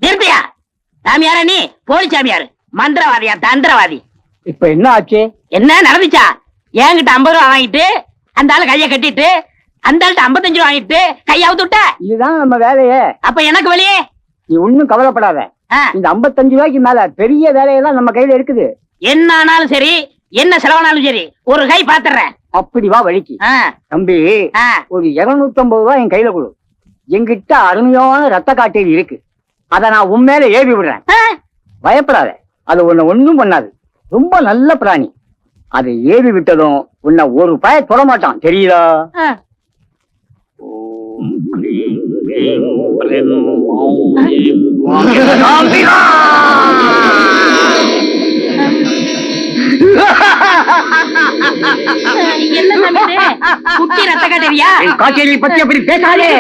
நிறுத்தியா? சாமியார நீ போலி சாமியாரு, மந்திரவாதியா தந்திரவாதி? இப்ப என்ன ஆச்சு? என்ன நடந்துச்சா? என்கிட்ட 50 ரூபா வாங்கிட்டு அந்த ஆளு கைய கட்டிட்டு அந்த ஆள்கிட்ட 55 ரூபா வாங்கிட்டு கையாவது விட்ட. இதுதான் நம்ம வேலையே. அப்ப எனக்கு வெளியே நீ ஒண்ணும் கவலைப்படாத. இந்த 55 ரூபாய்க்கு மேல பெரிய வேலையெல்லாம் நம்ம கையில இருக்குது. என்ன ஆனாலும் சரி, என்ன செலவானாலும் சரி, ஒரு கை பாத்துறேன். அப்படி வா வழிக்கு. தம்பி, ஒரு 250 ரூபாய் என் கையில கொடு. என்கிட்ட அருமையான ரத்த காட்டேரி இருக்கு. அத நான் உண்மையில ஏவி விடுறேன். பயப்படாத, அது உன்னை ஒண்ணும் பண்ணாது. ரொம்ப நல்ல பிராணி. அதை ஏவி விட்டதும் உன்னை ஒரு பய தொட மாட்டான், தெரியுதா? என்ன குட்டி ரத்த காட்டேரியா? காட்டேரி பத்தி அப்படி பேசாதே.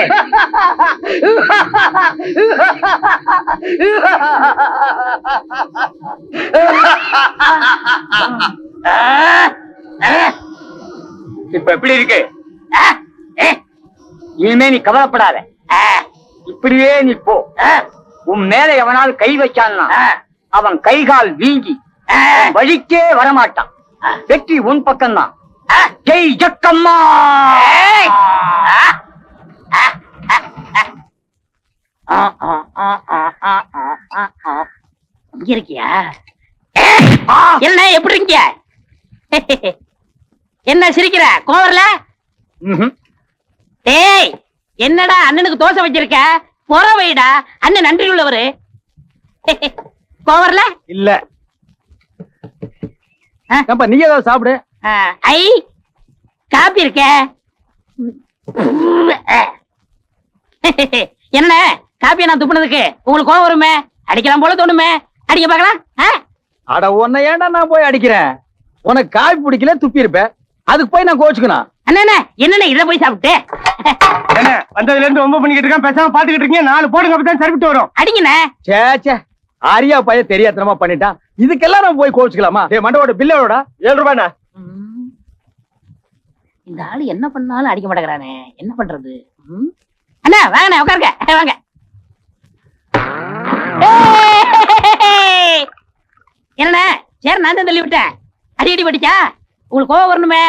இப்ப எப்படி இருக்கு? இனிமே நீ கவலைப்படாத. இப்படியே நீ போ. உன் மேல எவனாவது கை வச்சான்னா அவன் கை கால் வீங்கி வழிக்கே வரமாட்டான். வெற்றி உன் பக்கம்தான். ஜெய் ஜக்கம்மா. இருக்கியா? என்ன எப்படி இருக்கிய? என்ன சிரிக்கிற? கோவர்ல? டேய், என்னடா அண்ணனுக்கு தோசை வச்சிருக்க? பொற வைடா, அண்ணன் நன்றி உள்ளவரு. கோவர்ல இல்ல. நீ ஏதாவது சாப்பிடு. ஐ, காப்பி இருக்க. என்ன காப்பியை நான் துப்புனதுக்கு உங்களுக்கு கோவம் வருமே? அடிக்கலாம் போல தோணுமே. அடிக்க பாக்கலாம். அட, உன்னை ஏன்டா நான் போய் அடிக்கிறேன்? உனக்கு காப்பி பிடிக்கல, துப்பி இருப்பேன். அதுக்கு போய் நான் கோச்சுக்கணும். அண்ணா என்ன இத போய் சாப்பிட்டு வந்ததுல இருந்து ரொம்ப பண்ணிக்கிட்டு இருக்கேன். பேசாம பாத்துக்கிட்டு இருக்கீங்க. 4 போடுங்க, அப்பதான் சரிவிட்டு வரும். அடிங்கண்ணே. சே, ஆரியா பைய தெரியாதனமா பண்ணிட்டான். இதுக்கெல்லாம் நம்ம போய் கோச்சுக்கலாமா? மண்டவோட பில்லோட 7 ரூபாய்ண்ணா. இந்த ஆளு என்ன பண்ணாலும் அடிக்க மாட்டேங்கிறானே, என்ன பண்றது? அண்ணா வாங்கண்ணே, உட்காருங்க. வாங்க. என்னண்ணே, சரி நான் தான் தள்ளி விட்டேன். அடி படிச்சா உங்களுக்கு கோவம் வரணுமே.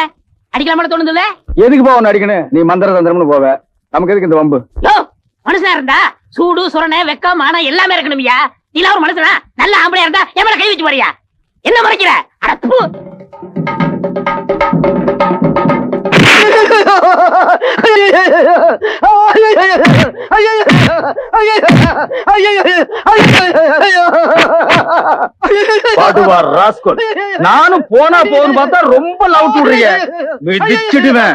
அடிக்கலாம தோணுதுல? எதுக்கு போவ அடிக்கணும்? நீ மந்திர தந்திரம்னு போவ. நமக்கு எதுக்கு இந்த வம்பு? மனுஷனா இருந்தா சூடு சுரணை வெக்கம் மானம் எல்லாமே இருக்கணும்யா. நீ ஒரு மனுஷனா? நல்ல ஆம்பளையா இருந்தா என் மேல கை வச்சு போறியா? என்ன மறைக்கிற? நானும் போனா போதும் பார்த்தா ரொம்ப லவ் விடுறீங்க. மிதிச்சிடுவேன்.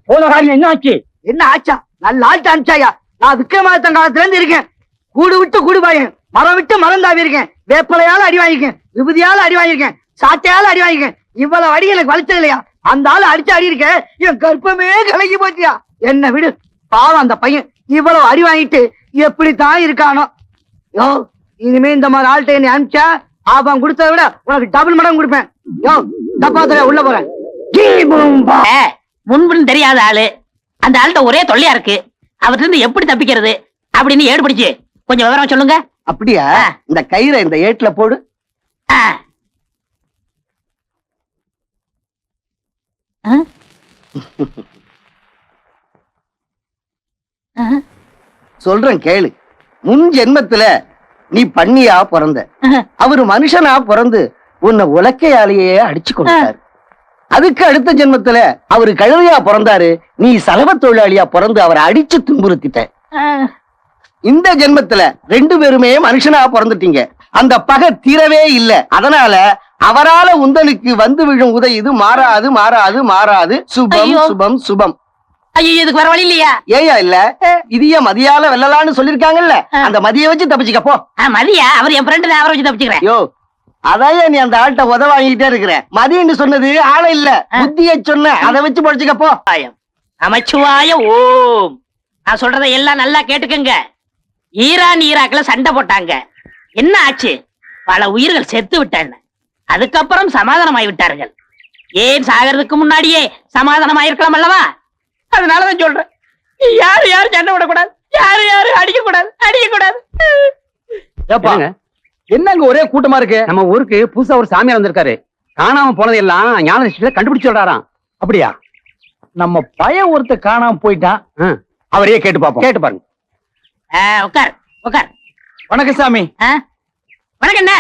போன காரியம் என்ன ஆச்சு? என்ன ஆச்சா? நல்ல ஆட்சி அனுப்பிச்சாயா? நான் விக்ரமாதித்தன் காலத்துல இருந்து இருக்கேன். கூடு விட்டு கூடு பாயேன், மரம் விட்டு மரம் தாவி இருக்கேன். வேப்பலையால அடி வாங்கிருக்கேன், விபூதியால அடி வாங்கிருக்கேன், சாட்டையால அடி வாங்கிருக்கேன். இவ்வளவு அடி எனக்கு வலிச்சது இல்லையா? அந்த ஆளு அடிச்சு அடி இருக்க என் கற்பமே கலங்கி போச்சியா. என்ன விடு, பாவம் அந்த பையன் இவ்வளவு அடி வாங்கிட்டு எப்படித்தான் இருக்கானோ. யோ, இனிமே இந்த மாதிரி ஆள்கிட்ட என்னை அனுப்பிச்சா அவன் கொடுத்ததை விட உனக்கு டபுள் மடங்கு கொடுப்பேன். யோ, தப்பாத்துல உள்ள போறேன். முன்புன்னு தெரியாத ஆளு, அந்த ஆள்கிட்ட ஒரே தொல்லையா இருக்கு. அவர்கிட்ட இருந்து எப்படி தப்பிக்கிறது அப்படின்னு ஏடு பிடிச்சு கொஞ்சம் விவரம் சொல்லுங்க. அப்படியா? இந்த கயிறை இந்த ஏட்டுல போடு. சொல்றேன் கேளு. முன் ஜென்மத்துல நீ பண்ணியா பிறந்த, அவரு மனுஷனா பிறந்து உன்னை உலக்கையாலேயே அடிச்சு கொண்டாரு. அதுக்கு அடுத்த ஜென்மத்துல அவரு கழுதையா பிறந்தாரு, நீ சலவ தொழிலாளியா பிறந்து அவரை அடிச்சு துன்புறுத்திட்ட. இந்த ஜென்மத்துல 2 பேருமே மனுஷனா பிறந்துட்டீங்க. அந்த பகை தீரவே இல்ல. அதனால அவரால உந்தலுக்கு வந்து விழும் உதை இது மாறாது மாறாது மாறாது. சுபம் சுபம் சுபம். ஐயோ, இதுக்கு வர வழி இல்லையா? ஏயா இல்ல, இதைய மதியால வெல்லலான்னு சொல்லிருக்காங்கல்ல, அந்த மதிய வச்சு தப்பிச்சுக்க போ. மதியா? அவர் என் ஃப்ரெண்ட், அவரை வச்சு தப்பிச்சுக்கிறேன். யோ, அதையா நீ அந்த ஆள்கிட்ட உத வாங்கிட்டே இருக்கிற? மதியன்னு சொன்னது ஆள இல்ல, புத்திய சொன்ன. அதை வச்சு படிச்சுக்க போ. அமைச்சுவாய ஓம். நான் சொல்றதை எல்லாம் நல்லா கேட்டுக்கங்க. ஈரான் ஈராக்ல சண்டை போட்டாங்க. என்ன ஆச்சு? பல உயிர்கள் செத்து விட்டாங்க. அதுக்கப்புறம் சமாதானமாய் விட்டார்கள். ஏன் சாகிறதுக்கு முன்னாடியே சமாதானமாயிருக்கலாம் அல்லவா? அதனாலதான் சொல்றேன், யாரு சண்டை விடக்கூடாது, யாரு அடிக்க கூடாது. ஏப்பா என்னங்க ஒரே கூட்டமா இருக்கு? நம்ம ஊருக்கு புதுசா ஒரு சாமியார் வந்திருக்காரு. காணாம போனதெல்லாம் ஞான திருஷ்டியில கண்டுபிடிச்சு சொல்றாராம். அப்படியா? நம்ம பையன் ஒருத்த காணாம போயிட்டான். அவரையே கேட்டு பாப்போம். கேட்டு பாருங்க. உட்கார். வணக்கம் சாமி. வணக்கம் என்ன?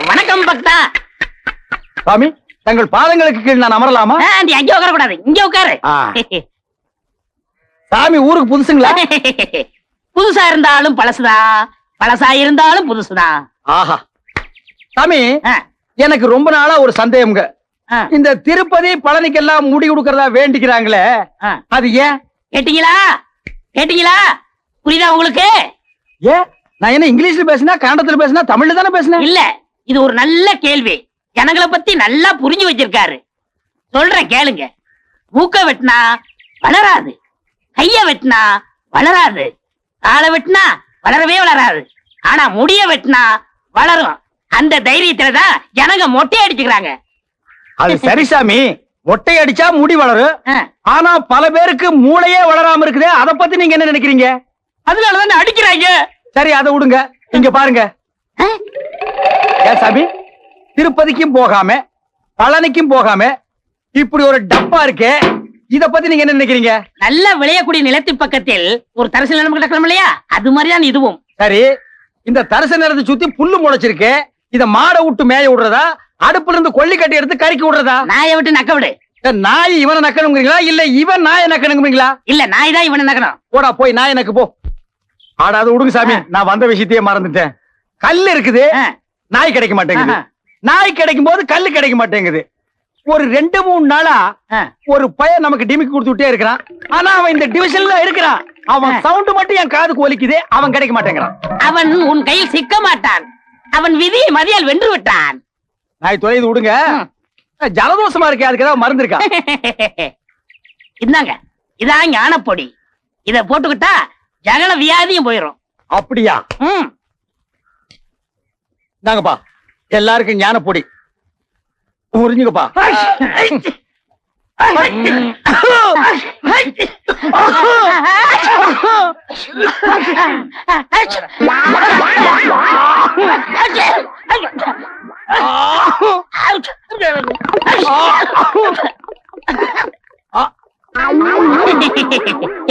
வணக்கம் பக்தா. சாமி, தங்கள் பாதங்களுக்கு கீழ் நான் அமரலாமா? நீ அங்கே உட்கார கூடாது, இங்க உட்காரு. சாமி ஊருக்கு புதுசுங்களா? புதுசா இருந்தாலும் பழசுதான், பழசா இருந்தாலும் புதுசுதான். ஆஹா. சாமி, எனக்கு ரொம்ப நாளா ஒரு சந்தேகம்ங்க. இந்த திருப்பதி பழனிக்கெல்லாம் முடி கொடுக்கறதா வேண்டிக்கிறாங்களே, அது ஏன்? கேட்டீங்களா? புரியுதா உங்களுக்கு? ஏன்? நான் என்ன இங்கிலீஷ்ல பேசினா, கன்னடத்துல பேசினா, தமிழ்ல தானே பேசினேன்? இல்ல, இது ஒரு நல்ல கேள்வி. ஜனங்களை பத்தி நல்லா புரிஞ்சு வச்சிருக்காரு. சொல்றேன் கேளுங்க. மூக்க வெட்டினா வளராது, கைய வெட்டினா வளராது, காலை வெட்டினா வளரவே வளராது. ஆனா முடிய வெட்டினா வளரும். அந்த தைரியத்துலதான் ஜனங்க மொட்டை அடிச்சுக்கிறாங்க. அது சரி சாமி, மொட்டை அடிச்சா முடி வளரும். ஆனா பல பேருக்கு மூளையே வளராம இருக்குதே, அத பத்தி நீங்க என்ன நினைக்கிறீங்க? அதனாலதான் அடிக்கிறாங்க. சரி, அதை விடுங்க. இங்க பாருங்க. ஏன் சாமி, திருப்பதிக்கும் போகாம பழனிக்கும் போகாம இப்படி ஒரு டப்பா இருக்கே, இத பத்தி நீங்க என்ன நினைக்கிறீங்க? நல்ல விளையக்கூடிய நிலத்து பக்கத்தில் ஒரு தரிசன நிலம் கிடக்கணும் இல்லையா? அது மாதிரிதான் இதுவும். சரி, இந்த தரிசன நிலத்தை சுத்தி புல்லு முளைச்சிருக்கு. இத மாடை விட்டு மேய விடுறதா, அடுப்புல இருந்து கொல்லி கட்டி எடுத்து கறிக்கி விடுறதா? நாயை விட்டு நக்க விடு. நாய் இவனை நக்கணுங்கிறீங்களா, இல்ல இவன் நாயை நக்கணுங்கிறீங்களா? இல்ல, நாய் தான் இவனை நக்கணும். போடா, போய் நாய் நக்கு போ. ஆடாது விடுங்க சாமி, நான் வந்த விஷயத்தையே மறந்துட்டேன். கல் இருக்குது, நாய் கிடைக்க மாட்டேங்குது. நாய் கிடைக்கும் போது கல்லு கிடைக்க மாட்டேங்குது. ஒரு 2-3 நாளா ஒரு பையன் நமக்கு டிமிக்கு கொடுத்துட்டே இருக்கிறான். ஆனா அவன் இந்த டிவிஷன்ல இருக்கிறான். அவன் சவுண்ட் மட்டும் என் காதுக்கு ஒலிக்குதே, அவன் கிடைக்க மாட்டேங்கிறான். அவன் உன் கையில் சிக்க மாட்டான். அவன் விதியை மதியால் வென்று விட்டான். நாய் தொலைது விடுங்க. ஜலதோஷமா இருக்கே, அதுக்கு ஏதாவது மருந்து இருக்கா? இந்தாங்க, இதான் ஞானப்பொடி. இத போட்டுக்கிட்டா ஜகல வியாதியும் போயிடும். அப்படியா? நாங்கப்பா எல்லாருக்கும் ஞானப்பொடி புரிஞ்சுங்கப்பா.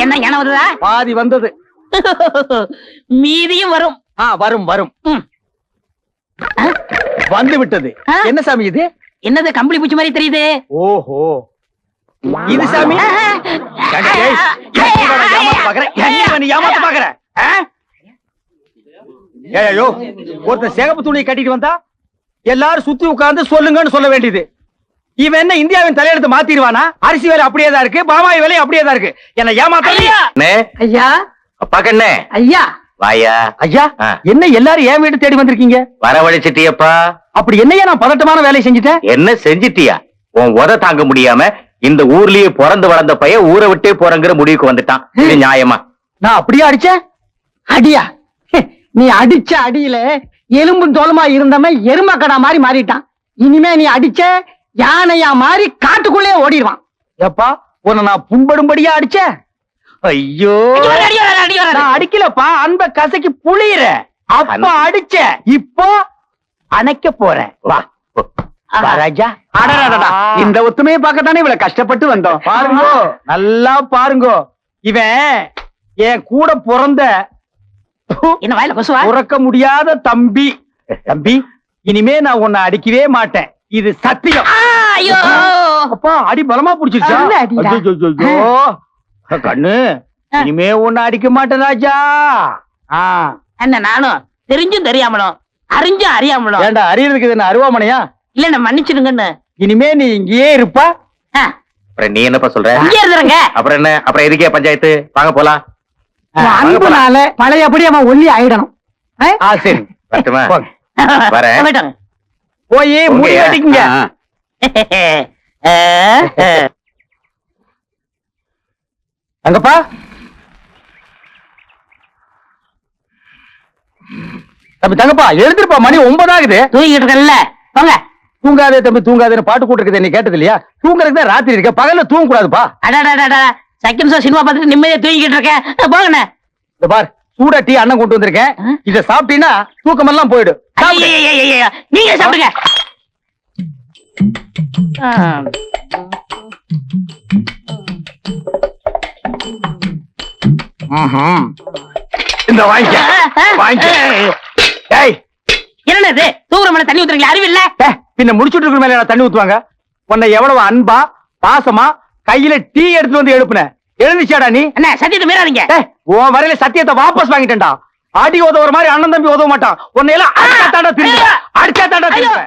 என்ன ஞானம் வருதா? பாதி வந்தது, மீதியும் வரும். வரும் வந்து விட்டது. என்ன சாமி இது? என்னது கம்பளி பூச்சி மாதிரி தெரியுது? ஓஹோ, இது சாமி. ஏமாத்த பாக்குற? ஏயோ, ஒருத்தன் சிகப்பு துணியை கட்டிட்டு வந்தா எல்லாரும் சுத்தி உட்கார்ந்து சொல்லுங்கன்னு சொல்ல வேண்டியது. இவன் என்ன இந்தியாவின் தலையெழுத்து மாத்திடுவானா? அரிசி வேலை அப்படியே தான் இருக்கு, பாமாய் வேலை அப்படியே தான் இருக்கு. என்ன ஏமாத்த? ஐயா, அப்பா கண்ணே, ஐயா, வாயா. ஐயா, என்ன எல்லாரும் என் வீட்டு தேடி வந்திருக்கீங்க? வரவழைச்சிட்டியப்பா. அப்படி என்னையா நான் பதட்டமான வேலையை செஞ்சுட்டேன்? என்ன செஞ்சிட்டியா? உன் உத தாங்க முடியாம இந்த ஊர்லயே பிறந்து வளர்ந்த பையன் ஊரை விட்டே போறங்கிற முடிவுக்கு வந்துட்டான். இது நியாயமா? நான் அப்படியே அடிச்சேன்? அடியா? நீ அடிச்ச அடியில எலும்பும் தோலுமா இருந்தவன் எருமக்கடா மாதிரி மாறிட்டான். இனிமே நீ அடிச்ச யானையா மாறி காட்டுக்குள்ளே ஓடிடுவான். எப்பா, உன்னை நான் புண்படும்படியா அடிச்சேன்? ஐயோ, நான் அடிக்கலப்பா, அன்ப கசக்கி புளியற அப்ப அடிச்ச. இப்போ அணைக்க போறேன். வா ராஜா. இந்த ஒத்துமையை பார்க்கத்தானே இவ்வளவு கஷ்டப்பட்டு வந்தோம். பாருங்க, நல்லா பாருங்க. இவன் என் கூட பிறந்த என்ன வாயில கொசுவா? உறக்க முடியாத தம்பி. தம்பி, இனிமே நான் உன்னை அடிக்கவே மாட்டேன், இது சத்தியம். ஐயோ, அப்பா அடி பலமா புடிச்சிருச்சா? கண்ணு, இனிமே உன்னை அடிக்க மாட்டேன் ராஜா. என்ன நானும் தெரிஞ்சும் தெரியாமலும் அறிஞ்சும் அறியாமலும். ஏண்டா அறியறதுக்கு என்ன அருவாமனையா? இல்ல, நான் மன்னிச்சிடுங்கன்னு. இனிமே நீ இங்கேயே இருப்பா. அப்புறம் நீ என்னப்பா சொல்ற? இங்கே இருந்துருங்க. அப்புறம் என்ன? அப்புறம் எதுக்கே பஞ்சாயத்து? வாங்க போலாம். அன்புனால பழையபடி அவன் ஒல்லி ஆயிடணும். சரி, வரேன். போய் முடி அடிக்குங்க. அங்கப்பா, தம்பி தங்கப்பா, எழுந்திருப்பா, மணி 9 ஆகுது. தூங்கிட்டு இருக்கல. போங்க. தூங்காதே தம்பி தூங்காதேன்னு பாட்டு கூட்டிருக்குது நீ கேட்டது இல்லையா? தூங்குறதுக்கு தான் ராத்திரி இருக்க, பகல்ல தூங்க கூடாதுப்பா. அடாடாடா செகண்ட் ஷோ சினிமா பார்த்துட்டு நிம்மதியா தூங்கிட்டு இருக்கேன் போங்கண்ணே. இந்த பார், சூடா டீ அண்ணன் கொண்டு வந்திருக்கேன். இத சாப்பிட்டீங்கன்னா தூக்கம் எல்லாம் போயிடும். சாப்பிடு. ஐயையையையைய, நீங்க சாப்பிடுங்க. இந்த வாங்கிக்க வாங்கிக்க. டேய், என்னது தூங்குற மேல தண்ணி ஊத்துறீங்க? அறிவு இல்ல? பின்ன முடிச்சுட்டு இருக்கிற மேல தண்ணி ஊத்துவாங்க? உன்னை எவ்வளவு அன்பா பாசமா கையில டீ எடுத்து வந்து எழுப்புன, எழுந்துச்சாடா நீ? அண்ணா சத்தியத்தை மீறாதீங்க. உன் வரையில சத்தியத்தை வாபஸ் வாங்கிட்டேன்டா. அடி உதவுற மாதிரி அண்ணன் தம்பி உதவ மாட்டான். உன்னை எல்லாம் அடிச்சா தாண்டா திரும்ப, அடிச்சா தாண்டா திரும்ப.